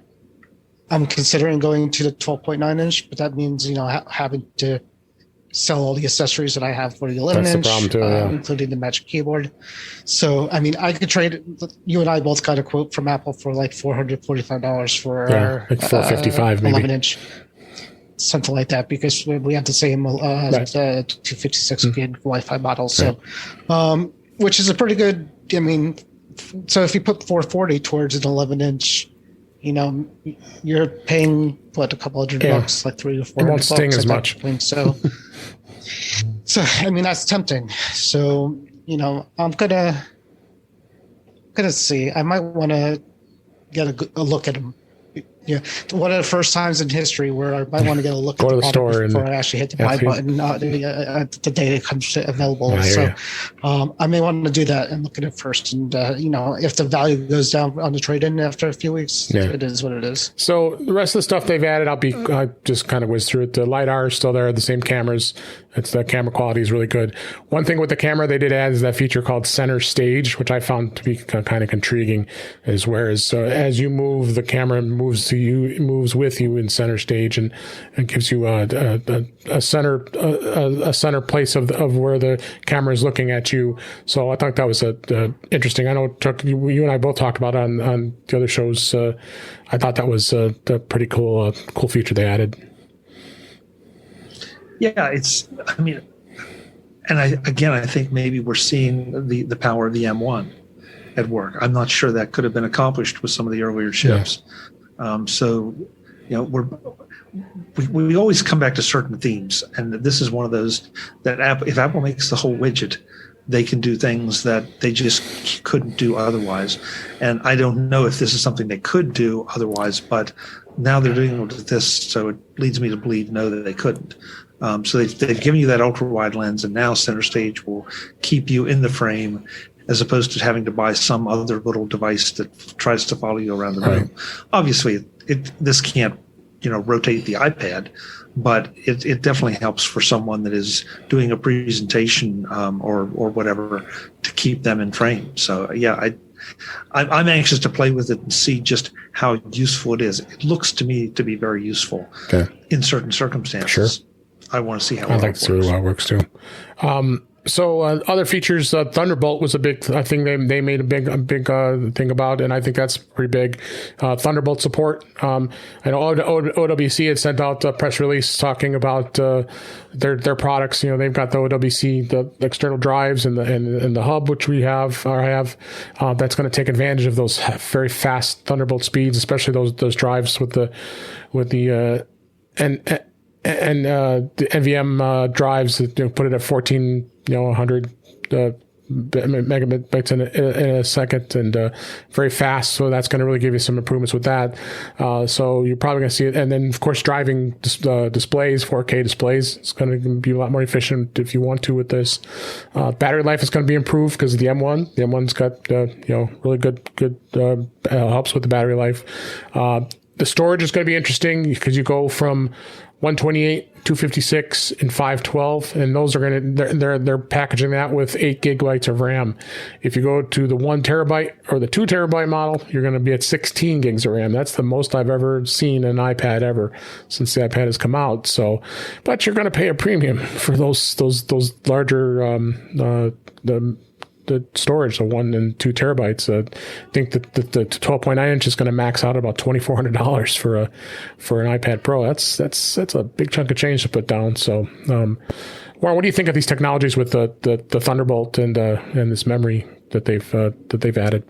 I'm considering going to the 12.9-inch, but that means having to sell all the accessories that I have for the 11-inch. That's the problem too, yeah. Including the Magic Keyboard. So I mean, I could trade. You and I both got a quote from Apple for like $445 for our like $455 maybe 11-inch. Something like that, because we have the same 256 gig Wi-Fi model. So, which is a pretty good. I mean, so if you put 440 towards an 11-inch, you're paying what, a couple $100, like $300 to $400. It won't sting as much. So I mean, that's tempting. So I'm gonna see. I might want to get a look at them. Yeah, one of the first times in history where I might want to get a look at the store before I actually hit the buy button the day it comes available. So I may want to do that and look at it first. And if the value goes down on the trade-in after a few weeks, it is what it is. So the rest of the stuff they've added, I just kind of whiz through it. The LiDAR is still there, the same cameras. The camera quality is really good. One thing with the camera they did add is that feature called center stage, which I found to be kind of intriguing. As you move, the camera moves with you in center stage, and gives you a center place of where the camera is looking at you. So I thought that was interesting. I know you and I both talked about it on the other shows. I thought that was a pretty cool feature they added. Yeah, I think maybe we're seeing the power of the M1 at work. I'm not sure that could have been accomplished with some of the earlier chips. Yeah. We always come back to certain themes, and this is one of those that if Apple makes the whole widget, they can do things that they just couldn't do otherwise. And I don't know if this is something they could do otherwise, but now they're doing it with this, so it leads me to believe no, that they couldn't. So they've given you that ultra wide lens, and now center stage will keep you in the frame, as opposed to having to buy some other little device that tries to follow you around the room. Obviously, this can't rotate the iPad, but it definitely helps for someone that is doing a presentation or whatever to keep them in frame. So yeah, I'm anxious to play with it and see just how useful it is. It looks to me to be very useful in certain circumstances. Sure. I want to see how I think that's really how it works too. So other features, Thunderbolt was a big thing they made a big thing about, and I think that's pretty big. Thunderbolt support. I know OWC had sent out a press release talking about their products. They've got the OWC, the external drives, and the hub, which we have. That's going to take advantage of those very fast Thunderbolt speeds, especially those drives with the the NVM drives that put it at 100 megabytes in a second, and very fast. So that's going to really give you some improvements with that. So you're probably going to see it. And then, of course, driving displays, 4K displays, it's going to be a lot more efficient if you want to with this. Battery life is going to be improved because of the M1. The M1's got really good helps with the battery life. The storage is going to be interesting because you go from 128, 256, and 512, and those are they're packaging that with 8 gigabytes of RAM. If you go to the 1 terabyte or the 2 terabyte model, you're going to be at 16 gigs of RAM. That's the most I've ever seen an iPad ever since the iPad has come out. So, but you're going to pay a premium for those larger the storage, the 1 and 2 terabytes. I think that the 12.9 inch is going to max out about $2,400 for an iPad Pro. That's a big chunk of change to put down. So, Warren, what do you think of these technologies with the Thunderbolt and this memory that they've added?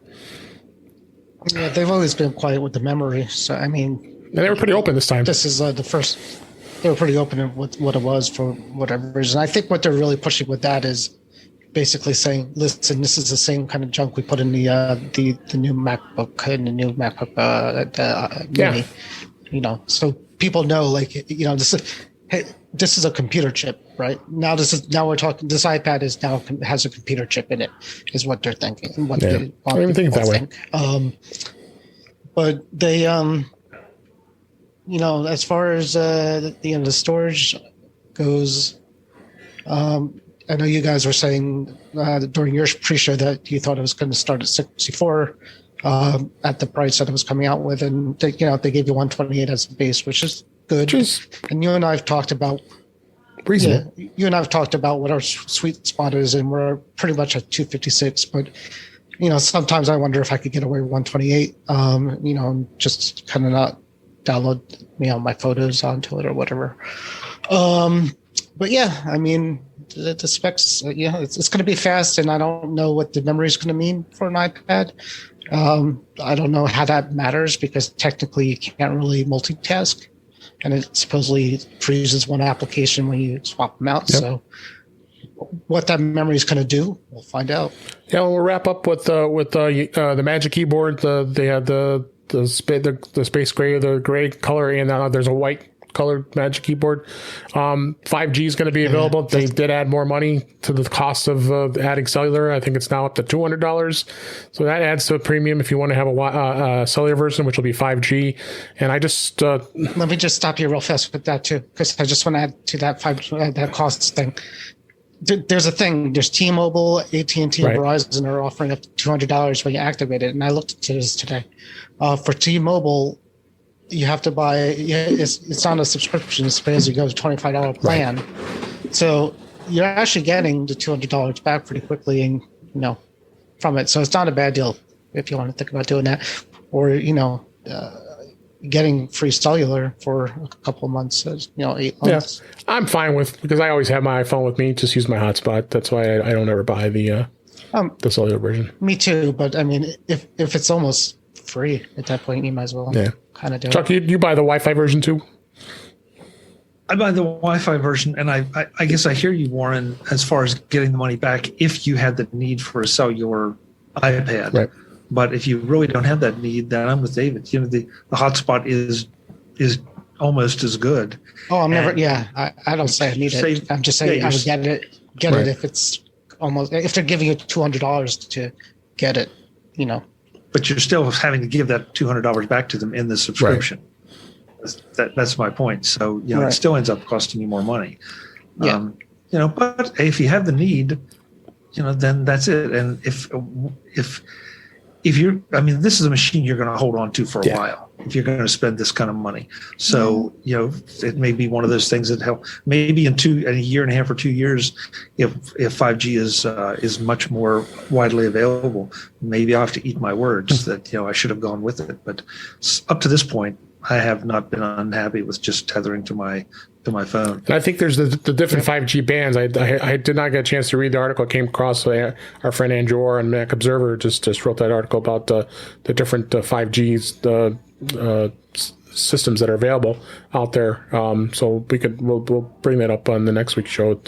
Yeah, they've always been quiet with the memory. So I mean, and they were pretty open this time. This is the first. They were pretty open with what it was for whatever reason. I think what they're really pushing with that is basically saying, "Listen, this is the same kind of junk we put in the new MacBook and the new MacBook Mini." So people know, like, this is a computer chip, right? Now we're talking. This iPad has a computer chip in it, is what they're thinking. And what they I don't even think that way. But they, as far as the storage goes, I know you guys were saying during your pre-show that you thought it was going to start at 64 at the price that it was coming out with, and they gave you 128 as a base, which is good. And you and I have talked about reasonable. Yeah, you and I have talked about what our sweet spot is, and we're pretty much at 256. But sometimes I wonder if I could get away with 128. And just kind of not download my photos onto it or whatever. But yeah, I mean, the specs, it's going to be fast, and I don't know what the memory is going to mean for an iPad. I don't know how that matters, because technically you can't really multitask, and it supposedly freezes one application when you swap them out. Yep. So what that memory is going to do, we'll find out. Yeah, we'll wrap up with the Magic Keyboard. They had the space gray, the gray color, and now there's a white colored Magic Keyboard. 5G is going to be available. They did add more money to the cost of adding cellular. I think it's now up to $200. So that adds to a premium if you want to have a cellular version, which will be 5G. And I just let me just stop you real fast with that too, because I just want to add to that that cost thing. There's a thing. There's T-Mobile, AT&T, and Verizon are offering up to $200 when you activate it. And I looked at this today. For T-Mobile, you have to buy. It's on a subscription. It's pay as you go, $25 plan. Right. So you're actually getting the $200 back pretty quickly, and from it. So it's not a bad deal if you want to think about doing that, or getting free cellular for a couple of months, 8 months. Yeah, I'm fine because I always have my iPhone with me. Just use my hotspot. That's why I don't ever buy the cellular version. Me too, but I mean, if it's almost free at that point, you might as well kind of do Chuck, it. you buy the Wi-Fi version too? I buy the Wi-Fi version, and I guess I hear you, Warren, as far as getting the money back if you had the need for a cellular iPad. Right. But if you really don't have that need, then I'm with David. The hotspot is almost as good. Oh, I'm never. Yeah, I don't say I need it. I'm just saying I would get it if it's almost, if they're giving you $200 to get it, But you're still having to give that $200 back to them in the subscription. Right. That's my point. So it still ends up costing you more money. Yeah. But if you have the need, then that's it. And if you're, this is a machine you're going to hold on to for a while if you're going to spend this kind of money. So, it may be one of those things that help maybe in a year and a half or 2 years, if 5G is much more widely available, maybe I have to eat my words that, I should have gone with it. But up to this point, I have not been unhappy with just tethering to my phone. And I think there's the different 5G bands. I did not get a chance to read the article. I came across our friend Andrew Orr on Mac Observer just wrote that article about the different 5G systems that are available out there. So we'll bring that up on the next week's show.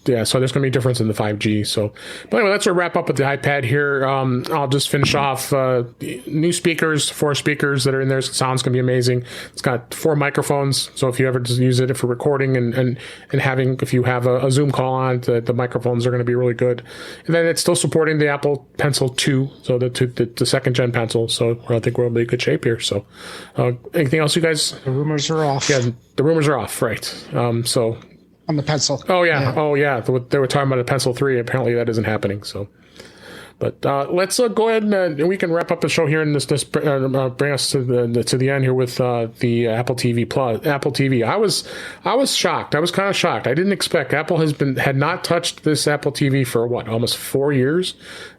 Yeah, so there's going to be a difference in the 5G. So, but anyway, let's wrap up with the iPad here. I'll just finish off. New speakers, 4 speakers that are in there. Sound's going to be amazing. It's got 4 microphones. So if you ever just use it for recording and having, if you have a Zoom call on, the microphones are going to be really good. And then it's still supporting the Apple Pencil 2, so the second gen pencil. So I think we're in really good shape here. So anything else, you guys? The rumors are off. Yeah, the rumors are off, right. So. On the pencil. Oh, yeah. Oh, yeah. They were talking about a Pencil 3. Apparently that isn't happening. So, but let's go ahead and we can wrap up the show here and this bring us to the end here with the Apple TV Plus. Apple TV. I was shocked. I was kind of shocked. I didn't expect. Apple had not touched this Apple TV for almost 4 years.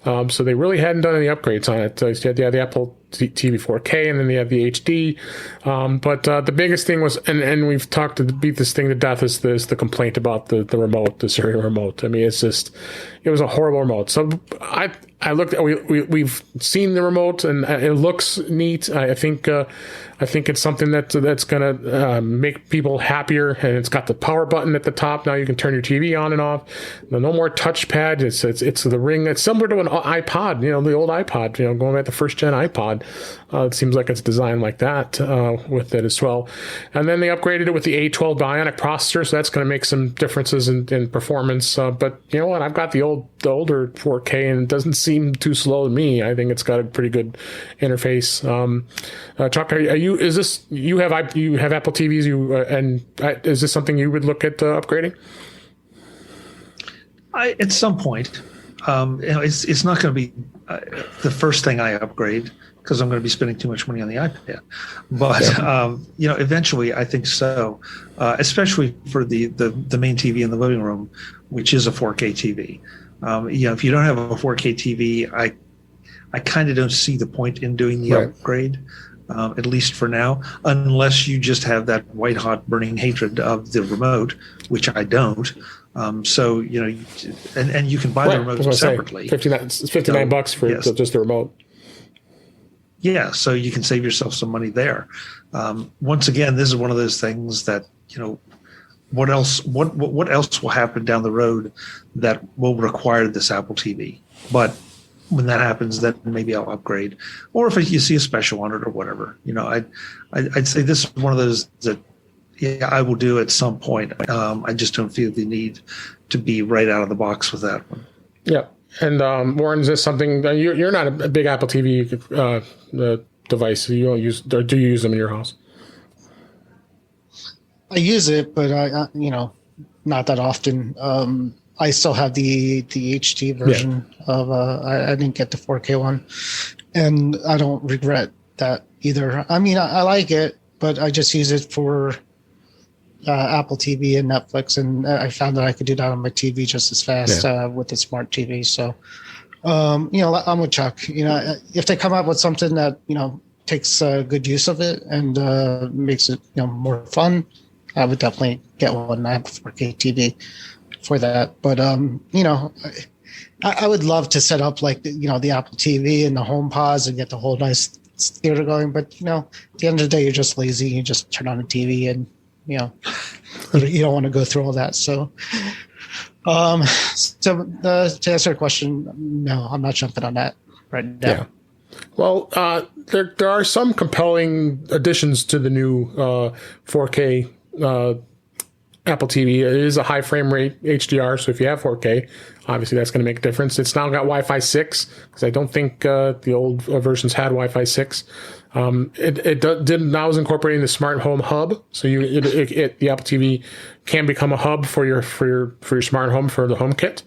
So they really hadn't done any upgrades on it. They had the Apple TV 4K, and then they have the HD. But the biggest thing was, and we've talked to beat this thing to death, is the complaint about the remote, the Siri remote. It was a horrible remote. So I looked. We've seen the remote, and it looks neat. I think it's something that's going to make people happier. And it's got the power button at the top. Now you can turn your TV on and off. No more touchpad. It's the Ring. It's similar to an iPod. The old iPod. Going back to first gen iPod. It seems like it's designed like that with it as well. And then they upgraded it with the A12 Bionic processor, so that's going to make some differences in performance. But you know what? I've got the older 4K, and it doesn't seem too slow to me. I think it's got a pretty good interface. Chuck, you have Apple TVs? Is this something you would look at upgrading? At some point, it's not going to be the first thing I upgrade, because I'm going to be spending too much money on the iPad. But eventually, I think so. Especially for the main TV in the living room, which is a 4K TV. If you don't have a 4K TV, I kind of don't see the point in doing the upgrade, at least for now, unless you just have that white hot burning hatred of the remote, which I don't. And you can buy the remote separately. It's $59 for just the remote. Yeah, so you can save yourself some money there. Once again, this is one of those things that, what else will happen down the road that will require this Apple TV? But when that happens, then maybe I'll upgrade. Or if you see a special on it or whatever, I'd say this is one of those that, I will do at some point. I just don't feel the need to be right out of the box with that one. Yeah. And Warren, is this something you're not a big Apple TV device? You don't use, or do you use them in your house? I use it, but I not that often. I still have the HD version of. I didn't get the 4K one, and I don't regret that either. I mean, I like it, but I just use it for Apple TV and Netflix, and I found that I could do that on my TV just as fast with the smart TV. So, I'm with Chuck. If they come up with something that takes good use of it and makes it more fun, I would definitely get one. I have a 4K TV for that. But I would love to set up like the Apple TV and the Home Pods and get the whole nice theater going. But at the end of the day, you're just lazy. You just turn on the TV and you don't want to go through all that. So, to answer your question, no, I'm not jumping on that right now. Yeah. Well, there are some compelling additions to the new 4K Apple TV. It is a high frame rate HDR, so if you have 4K, obviously that's going to make a difference. It's now got Wi-Fi 6, because I don't think the old versions had Wi-Fi 6. It now is incorporating the smart home hub, so the Apple TV can become a hub for your smart home for the HomeKit.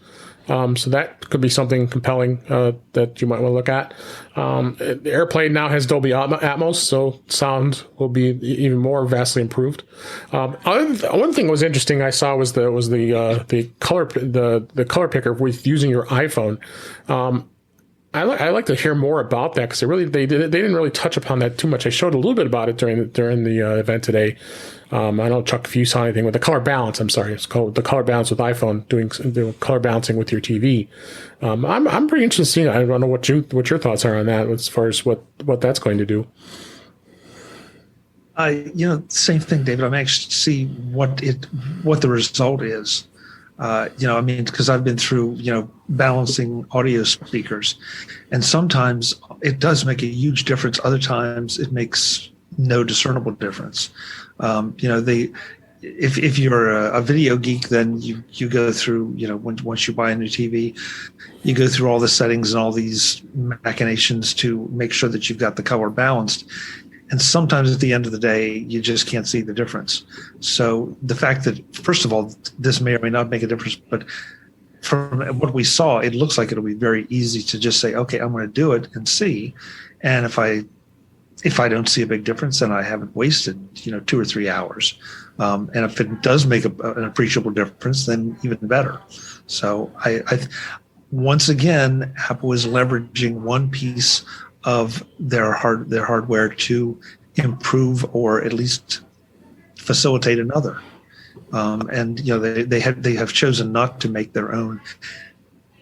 So that could be something compelling that you might want to look at. AirPlay now has Dolby Atmos, so sound will be even more vastly improved. One thing that was interesting I saw was the color picker with using your iPhone. I like to hear more about that, because they didn't really touch upon that too much. I showed a little bit about it during the event today. I don't know, Chuck, if you saw anything with the color balance. I'm sorry, it's called the color balance with iPhone, doing color balancing with your TV. I'm pretty interested in seeing it. I don't know what your thoughts are on that as far as what that's going to do. Same thing, David. I'm anxious to see what the result is. Because I've been through, balancing audio speakers, and sometimes it does make a huge difference. Other times it makes no discernible difference. If you're a video geek, then you go through, once you buy a new TV, you go through all the settings and all these machinations to make sure that you've got the color balanced. And sometimes at the end of the day, you just can't see the difference. So the fact that, first of all, this may or may not make a difference, but from what we saw, it looks like it'll be very easy to just say, okay, I'm going to do it and see. And if I don't see a big difference, then I haven't wasted, 2 or 3 hours. And if it does make an appreciable difference, then even better. So once again, Apple is leveraging one piece of their hardware to improve or at least facilitate another. And they have chosen not to make their own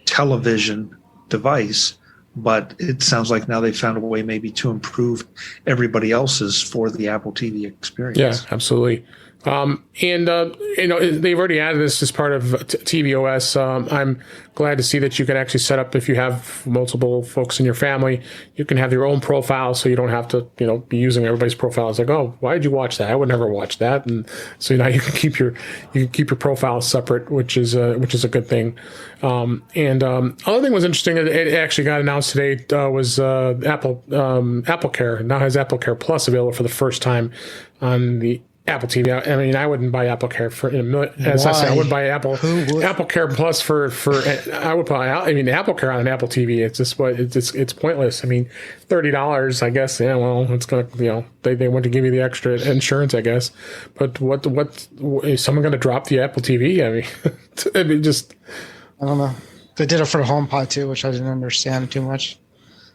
television device, but it sounds like now they've found a way maybe to improve everybody else's for the Apple TV experience. Yeah, absolutely. They've already added this as part of tvOS. I'm glad to see that you can actually set up, if you have multiple folks in your family, you can have your own profile, so you don't have to, be using everybody's profile. It's like, oh, why did you watch that? I would never watch that. And so now you can keep your profile separate, which is a good thing. Other thing was interesting. It actually got announced today. Was AppleCare now has AppleCare Plus available for the first time on the Apple TV. I mean, I wouldn't buy AppleCare for as I said, I would buy AppleCare Plus for I would buy. I mean, AppleCare on an Apple TV. It's just it's pointless. I mean, $30. I guess. Yeah. Well, it's gonna they want to give you the extra insurance, I guess. But what is someone going to drop the Apple TV? I mean, I mean, just I don't know. They did it for the HomePod too, which I didn't understand too much.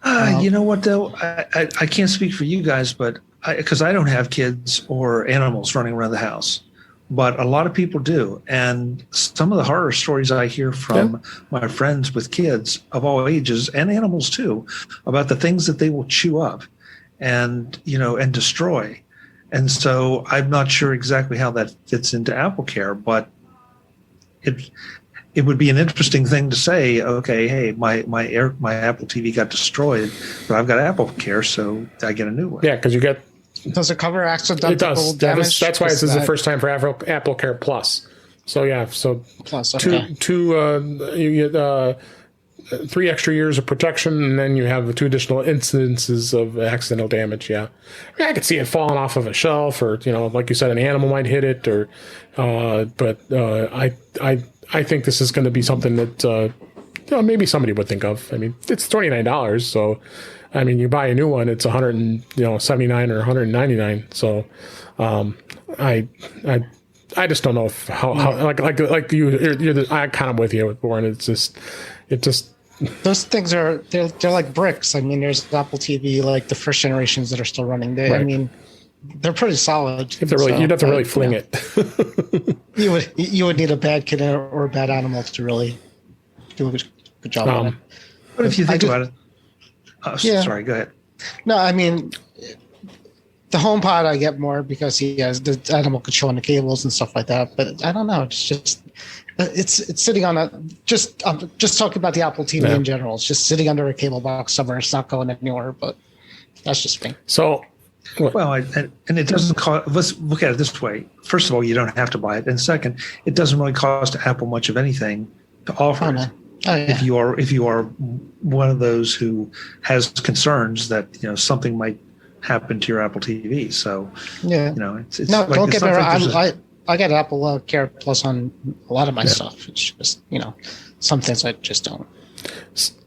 You know what though? I can't speak for you guys, but because I don't have kids or animals running around the house, but a lot of people do. And some of the horror stories I hear from my friends with kids of all ages and animals too, about the things that they will chew up and destroy. And so I'm not sure exactly how that fits into AppleCare, but it would be an interesting thing to say, okay, hey, my Apple TV got destroyed, but I've got AppleCare, so I get a new one. Yeah, because you get. Does it cover accidental damage? That's why this is the first time for AppleCare Plus. So yeah, Plus, okay. You get 3 extra years of protection, and then you have 2 additional incidences of accidental damage. Yeah, I could see it falling off of a shelf, or like you said, an animal might hit it, or but I think this is going to be something that maybe somebody would think of. I mean, it's $29, so. I mean, you buy a new one, it's $179 or $199. So, I just don't know how like you're I'm kind of with you, Warren. It just those things they're like bricks. I mean, there's Apple TV, like the first generations that are still running. Right. I mean, they're pretty solid. You'd have to really fling it. you would need a bad kid or a bad animal to really do a good job on it. But if you think about it. Sorry, go ahead. No, I mean, the HomePod I get more because the animal could show on the cables and stuff like that. But I don't know. It's just it's sitting on just talking about the Apple TV in general. It's just sitting under a cable box somewhere. It's not going anywhere. But that's just me. So. Well, and it doesn't cost. Let's look at it this way. First of all, you don't have to buy it, and second, it doesn't really cost Apple much of anything to offer it. Oh, yeah. If you are one of those who has concerns that something might happen to your Apple TV, so it's no. like, don't get me wrong. I got Apple Care Plus on a lot of my stuff. It's just some things I just don't.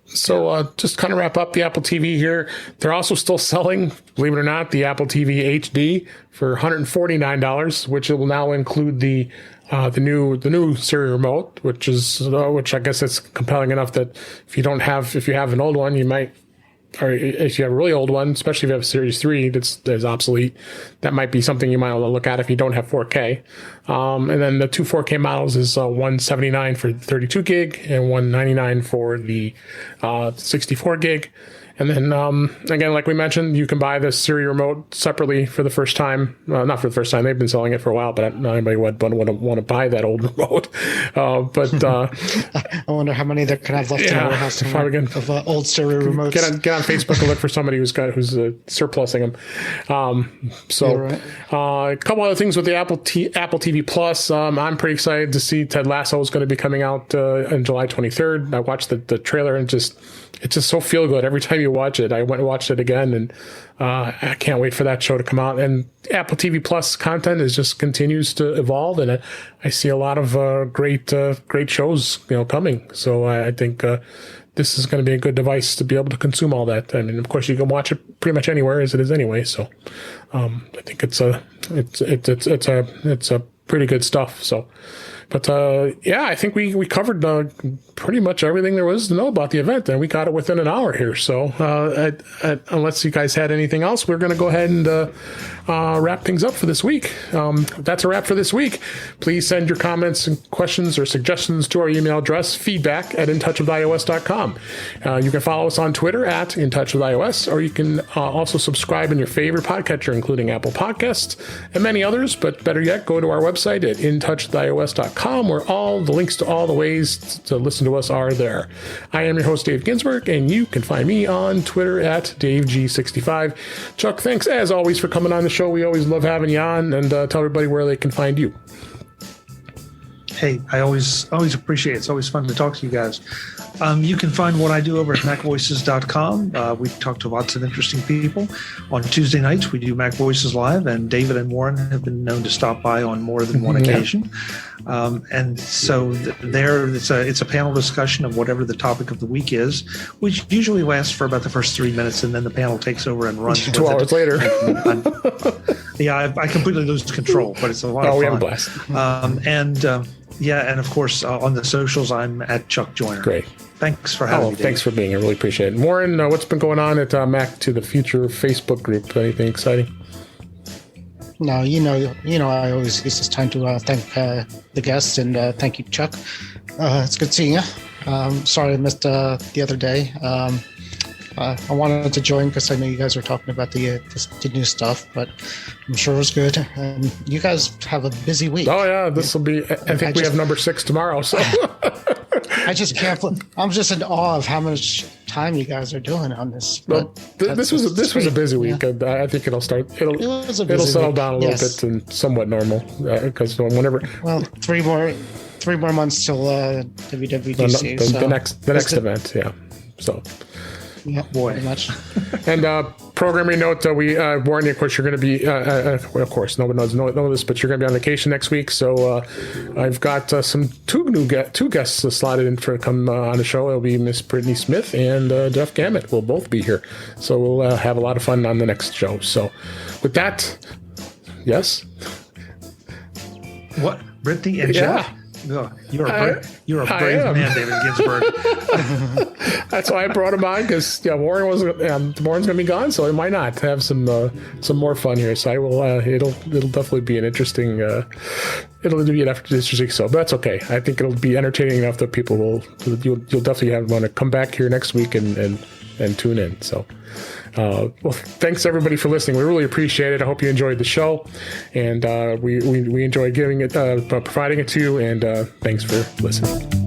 So just kind of wrap up the Apple TV here. They're also still selling, believe it or not, the Apple TV HD for $149, which will now include the new Siri remote, which I guess it's compelling enough that if you have an old one, you might, or if you have a really old one, especially if you have a Series 3 that's obsolete, that might be something you might want to look at if you don't have 4K. And then the 2 4K models is $179 for 32 gig and $199 for the 64 gig. And then, again, like we mentioned, you can buy the Siri remote separately for the first time. Not for the first time. They've been selling it for a while, but not anybody would want to buy that old remote. I wonder how many there can have left in our house of old Siri remotes. Get on Facebook and look for somebody who's surplusing them. A couple other things with the Apple TV Plus. I'm pretty excited to see Ted Lasso is going to be coming out on July 23rd. I watched the trailer and it's just so feel good every time you watch it. I went and watched it again, and I can't wait for that show to come out. And Apple TV Plus content continues to evolve, and I see a lot of great shows coming. So I think this is going to be a good device to be able to consume all that. I mean, of course, you can watch it pretty much anywhere as it is anyway. So I think it's a pretty good stuff. So But yeah, I think we covered pretty much everything there was to know about the event, and we got it within an hour here. So unless you guys had anything else, we're going to go ahead and wrap things up for this week. That's a wrap for this week. Please send your comments and questions or suggestions to our email address, feedback@intouchwithios.com. You can follow us on Twitter @intouchwithios, or you can also subscribe in your favorite podcatcher, including Apple Podcasts and many others. But better yet, go to our website at intouchwithios.com, where all the links to all the ways to listen to us are there. I am your host, Dave Ginsburg, and you can find me on Twitter @DaveG65. Chuck, thanks as always for coming on the show. We always love having you on, and tell everybody where they can find you. Hey, I always appreciate it. It's always fun to talk to you guys. You can find what I do over at macvoices.com. We talk to lots of interesting people. On Tuesday nights, we do Mac Voices Live, and David and Warren have been known to stop by on more than one occasion. And so there, it's a panel discussion of whatever the topic of the week is, which usually lasts for about the first 3 minutes, and then the panel takes over and runs 2 hours later. Yeah, I completely lose control, but it's a lot of fun. We have a blast. And of course, on the socials, I'm at Chuck Joyner. Great. Thanks for having me, Dave. Thanks for being here. I really appreciate it. Warren, what's been going on at Mac to the Future Facebook group? Anything exciting? No, you know, I always use this time to thank the guests, and thank you, Chuck. It's good seeing you. Sorry I missed the other day. I wanted to join because I know you guys were talking about the new stuff, but I'm sure it was good. And you guys have a busy week. Oh yeah, this will be. I think we have number 6 tomorrow. So I just can't. I'm just in awe of how much time you guys are doing on this. Well, this was a busy week. Yeah. I think it'll settle down a little bit and somewhat normal because whenever. Well, three more months till WWDC. The next event, yeah. So. Yeah, boy. Much. And programming note, we warn you, of course, you're going to be, well, of course, no one know this, but you're going to be on vacation next week. So I've got two guests slotted in for come on the show. It'll be Miss Brittany Smith and Jeff Gammett will both be here. So we'll have a lot of fun on the next show. So with that, yes? What? Brittany and Jeff? Oh, you're a brave man, David Ginsburg. That's why I brought him on, because Warren's going to be gone, so I might not have some more fun here. So I will. It'll definitely be an interesting. It'll be an interesting. So, but that's okay. I think it'll be entertaining enough that people will. You'll definitely want to come back here next week and tune in. So. Well, thanks everybody for listening. We really appreciate it. I hope you enjoyed the show, and we enjoy giving it, providing it to you. And thanks for listening.